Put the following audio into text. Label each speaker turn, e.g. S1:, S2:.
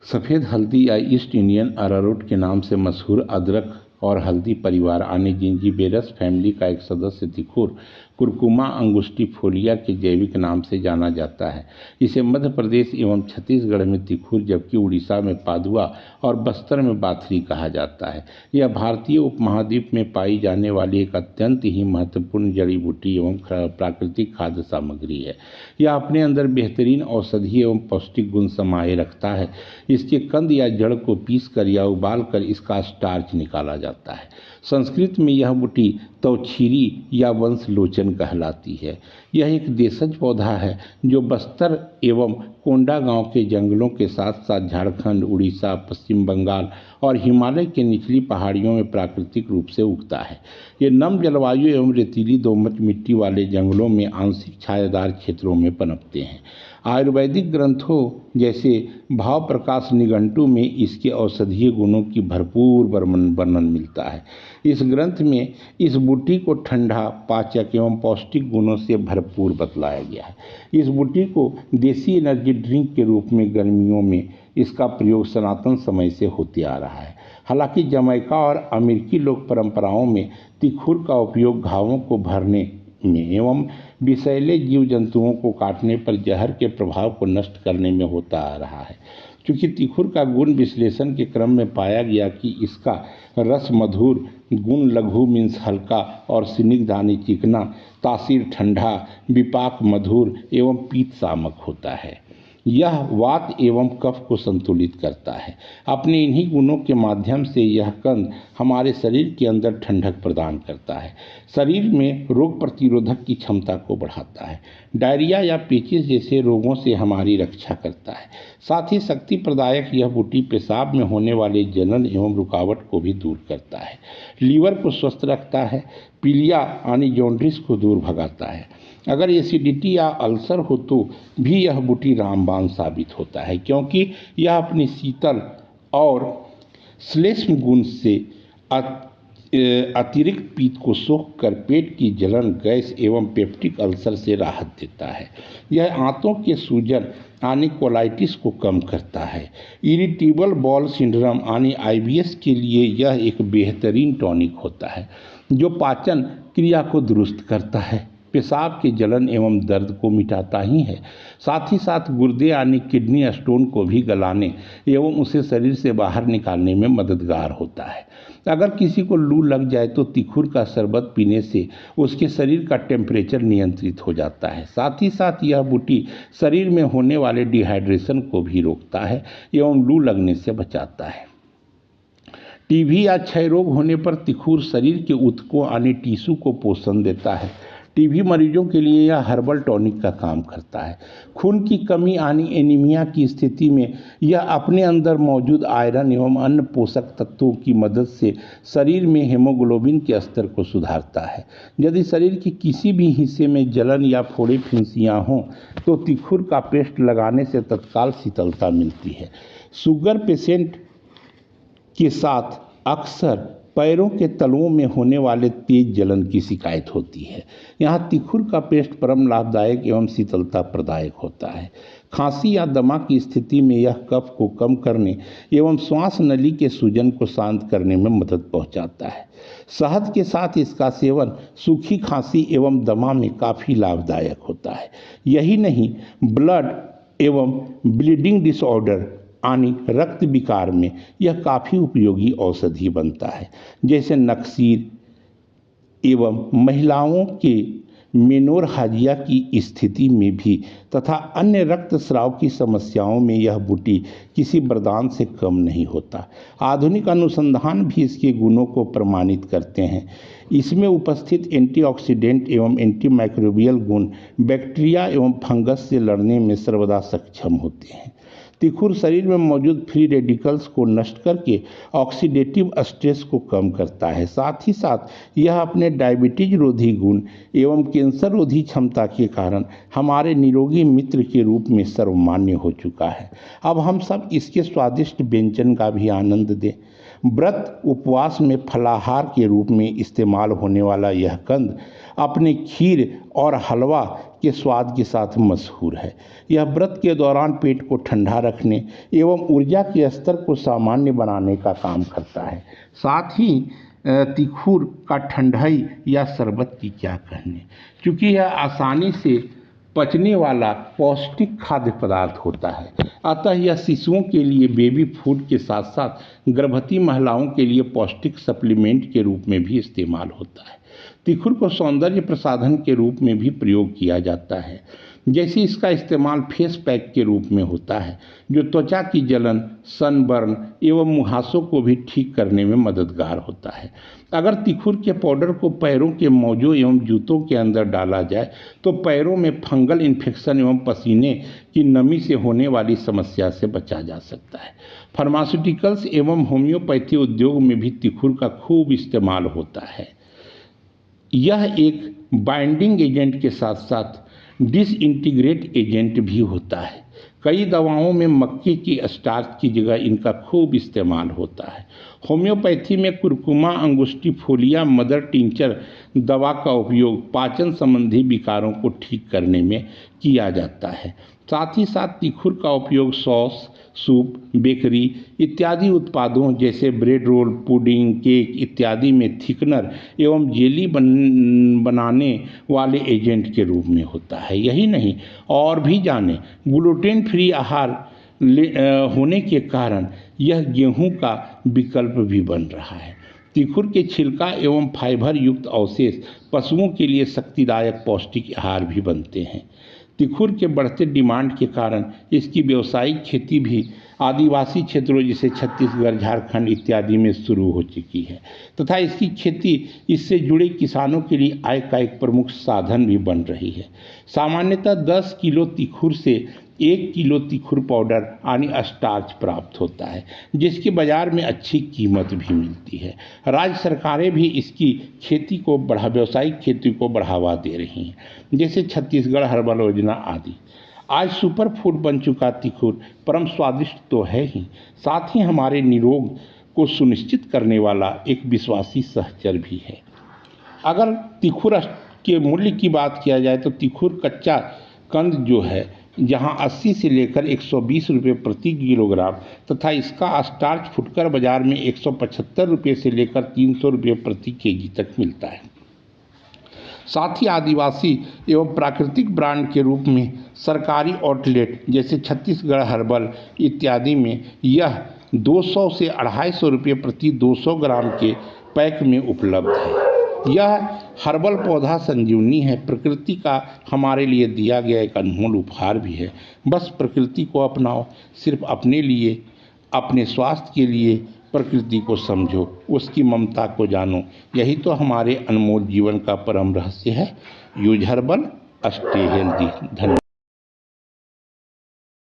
S1: सफ़ेद हल्दी या ईस्ट इंडियन अरारोट के नाम से मशहूर अदरक और हल्दी परिवार जिंजीबेरस फैमिली का एक सदस्य तिखुर कुरकुमा अंगुस्टिफोलिया के जैविक नाम से जाना जाता है। इसे मध्य प्रदेश एवं छत्तीसगढ़ में तिखुर जबकि उड़ीसा में पादुआ और बस्तर में बाथरी कहा जाता है। यह भारतीय उपमहाद्वीप में पाई जाने वाली एक अत्यंत ही महत्वपूर्ण जड़ी बूटी एवं प्राकृतिक खाद्य सामग्री है। यह अपने अंदर बेहतरीन औषधीय एवं पौष्टिक गुण समाये रखता है। इसके कंद या जड़ को पीस कर या उबाल कर इसका स्टार्च निकाला जाता है। संस्कृत में यह बूटी तौछीरी या वंशलोचन कहलाती है। यह एक देशज पौधा है जो बस्तर एवं कोंडागांव के जंगलों के साथ साथ झारखंड, उड़ीसा, पश्चिम बंगाल और हिमालय के निचली पहाड़ियों में प्राकृतिक रूप से उगता है। ये नम जलवायु एवं रेतीली दोमट मिट्टी वाले जंगलों में आंशिक छायादार क्षेत्रों में पनपते हैं। आयुर्वेदिक ग्रंथों जैसे भाव प्रकाश निघंटु में इसके औषधीय गुणों की भरपूर वर्णन मिलता है। इस ग्रंथ में इस बूटी को ठंडा, पाचक एवं पौष्टिक गुणों से भरपूर बतलाया गया है। इस बूटी को देसी एनर्जी ड्रिंक के रूप में गर्मियों में इसका प्रयोग सनातन समय से होते आ रहा है। हालांकि जमैका और अमेरिकी लोक परंपराओं में तिखुर का उपयोग घावों को भरने में एवं विषैले जीव जंतुओं को काटने पर जहर के प्रभाव को नष्ट करने में होता आ रहा है। क्योंकि तिखुर का गुण विश्लेषण के क्रम में पाया गया कि इसका रस मधुर, गुण लघु मीन्स हल्का और स्निग्ध यानी चिकना, तासीर ठंडा, विपाक मधुर एवं पीत शामक होता है। यह वात एवं कफ को संतुलित करता है। अपने इन्हीं गुणों के माध्यम से यह कंद हमारे शरीर के अंदर ठंडक प्रदान करता है, शरीर में रोग प्रतिरोधक की क्षमता को बढ़ाता है, डायरिया या पेचिस जैसे रोगों से हमारी रक्षा करता है। साथ ही शक्ति प्रदायक यह बूटी पेशाब में होने वाले जलन एवं रुकावट को भी दूर करता है, लीवर को स्वस्थ रखता है, पीलिया यानी जॉन्डिस को दूर भगाता है। अगर एसिडिटी या अल्सर हो तो भी यह बूटी रामबाण साबित होता है, क्योंकि यह अपनी शीतल और श्लेष्म गुण से अतिरिक्त पित्त को सोख कर पेट की जलन, गैस एवं पेप्टिक अल्सर से राहत देता है। यह आंतों के सूजन यानी कोलाइटिस को कम करता है। इरिटेबल बॉल सिंड्रोम यानी IBS के लिए यह एक बेहतरीन टॉनिक होता है जो पाचन क्रिया को दुरुस्त करता है, पेशाब के जलन एवं दर्द को मिटाता ही है, साथ ही साथ गुर्दे यानी किडनी स्टोन को भी गलाने एवं उसे शरीर से बाहर निकालने में मददगार होता है। अगर किसी को लू लग जाए तो तिखुर का शरबत पीने से उसके शरीर का टेम्परेचर नियंत्रित हो जाता है। साथ ही साथ यह बूटी शरीर में होने वाले डिहाइड्रेशन को भी रोकता है एवं लू लगने से बचाता है। टीबी या क्षय रोग होने पर तिखुर शरीर के ऊतकों यानी टिश्यू को पोषण देता है। टीबी मरीजों के लिए यह हर्बल टॉनिक का काम करता है। खून की कमी यानी एनीमिया की स्थिति में यह अपने अंदर मौजूद आयरन एवं अन्य पोषक तत्वों की मदद से शरीर में हेमोग्लोबिन के स्तर को सुधारता है। यदि शरीर के किसी भी हिस्से में जलन या फोड़े फिंसियाँ हों तो तिखुर का पेस्ट लगाने से तत्काल शीतलता मिलती है। शुगर पेशेंट के साथ अक्सर पैरों के तलुओं में होने वाले तेज जलन की शिकायत होती है। यहाँ तिखुर का पेस्ट परम लाभदायक एवं शीतलता प्रदायक होता है। खांसी या दमा की स्थिति में यह कफ को कम करने एवं श्वास नली के सूजन को शांत करने में मदद पहुँचाता है। शहद के साथ इसका सेवन सूखी खांसी एवं दमा में काफ़ी लाभदायक होता है। यही नहीं, ब्लड एवं ब्लीडिंग डिसऑर्डर यानी रक्त विकार में यह काफ़ी उपयोगी औषधि बनता है, जैसे नक्सीर एवं महिलाओं के मेनोरहाजिया की स्थिति में भी तथा अन्य रक्तस्राव की समस्याओं में यह बूटी किसी वरदान से कम नहीं होता। आधुनिक अनुसंधान भी इसके गुणों को प्रमाणित करते हैं। इसमें उपस्थित एंटीऑक्सीडेंट एवं एंटीमाइक्रोबियल गुण बैक्टीरिया एवं फंगस से लड़ने में सर्वदा सक्षम होते हैं। तिखुर शरीर में मौजूद फ्री रेडिकल्स को नष्ट करके ऑक्सीडेटिव स्ट्रेस को कम करता है। साथ ही साथ यह अपने डायबिटीज रोधी गुण एवं कैंसर रोधी क्षमता के कारण हमारे निरोगी मित्र के रूप में सर्वमान्य हो चुका है। अब हम सब इसके स्वादिष्ट व्यंजन का भी आनंद दें। व्रत उपवास में फलाहार के रूप में इस्तेमाल होने वाला यह कंद अपने खीर और हलवा के स्वाद के साथ मशहूर है। यह व्रत के दौरान पेट को ठंडा रखने एवं ऊर्जा के स्तर को सामान्य बनाने का काम करता है। साथ ही तिखुर का ठंडाई या शरबत की क्या कहने, क्योंकि यह आसानी से पचने वाला पौष्टिक खाद्य पदार्थ होता है। अतः यह शिशुओं के लिए बेबी फूड के साथ साथ गर्भवती महिलाओं के लिए पौष्टिक सप्लीमेंट के रूप में भी इस्तेमाल होता है। तिखुर को सौंदर्य प्रसाधन के रूप में भी प्रयोग किया जाता है, जैसे इसका इस्तेमाल फेस पैक के रूप में होता है, जो त्वचा की जलन, सनबर्न एवं मुहासों को भी ठीक करने में मददगार होता है। अगर तिखुर के पाउडर को पैरों के मोजों एवं जूतों के अंदर डाला जाए तो पैरों में फंगल इन्फेक्शन एवं पसीने की नमी से होने वाली समस्या से बचा जा सकता है। फार्मास्यूटिकल्स एवं होम्योपैथी उद्योग में भी तिखुर का खूब इस्तेमाल होता है। यह एक बाइंडिंग एजेंट के साथ साथ डिसइंटीग्रेट एजेंट भी होता है। कई दवाओं में मक्के की स्टार्च की जगह इनका खूब इस्तेमाल होता है। होम्योपैथी में कुरकुमा अंगुस्टिफोलिया मदर टिंचर दवा का उपयोग पाचन संबंधी विकारों को ठीक करने में किया जाता है। साथ ही साथ तिखुर का उपयोग सॉस, सूप, बेकरी इत्यादि उत्पादों जैसे ब्रेड रोल, पुडिंग, केक इत्यादि में थिकनर एवं जेली बनाने वाले एजेंट के रूप में होता है। यही नहीं, और भी जाने, ग्लूटेन फ्री आहार होने के कारण यह गेहूं का विकल्प भी बन रहा है। तिखुर के छिलका एवं फाइबर युक्त अवशेष पशुओं के लिए शक्तिदायक पौष्टिक आहार भी बनते हैं। तिखुर के बढ़ते डिमांड के कारण इसकी व्यावसायिक खेती भी आदिवासी क्षेत्रों जैसे छत्तीसगढ़, झारखंड इत्यादि में शुरू हो चुकी है तथा इसकी खेती इससे जुड़े किसानों के लिए आय का एक प्रमुख साधन भी बन रही है। सामान्यतः 10 किलो तिखुर से 1 किलो तिखुर पाउडर यानी स्टार्च प्राप्त होता है, जिसकी बाजार में अच्छी कीमत भी मिलती है। राज्य सरकारें भी इसकी खेती को व्यावसायिक खेती को बढ़ावा दे रही हैं, जैसे छत्तीसगढ़ हर्बल योजना आदि। आज सुपर फूड बन चुका तिखुर परम स्वादिष्ट तो है ही, साथ ही हमारे निरोग को सुनिश्चित करने वाला एक विश्वासी सहचर भी है। अगर तिखुर के मूल्य की बात किया जाए तो तिखुर कच्चा कंद जो है जहां 80 से लेकर 120 रुपये प्रति किलोग्राम तथा इसका स्टार्च फुटकर बाजार में 175 रुपये से लेकर 300 रुपये प्रति केजी तक मिलता है। साथ ही आदिवासी एवं प्राकृतिक ब्रांड के रूप में सरकारी आउटलेट जैसे छत्तीसगढ़ हर्बल इत्यादि में यह 200 से 250 रुपये प्रति 200 ग्राम के पैक में उपलब्ध है। यह हर्बल पौधा संजीवनी है, प्रकृति का हमारे लिए दिया गया एक अनमोल उपहार भी है। बस प्रकृति को अपनाओ, सिर्फ अपने लिए, अपने स्वास्थ्य के लिए प्रकृति को समझो, उसकी ममता को जानो। यही तो हमारे अनमोल जीवन का परम रहस्य है। Use herbal, stay healthy. धन्यवाद।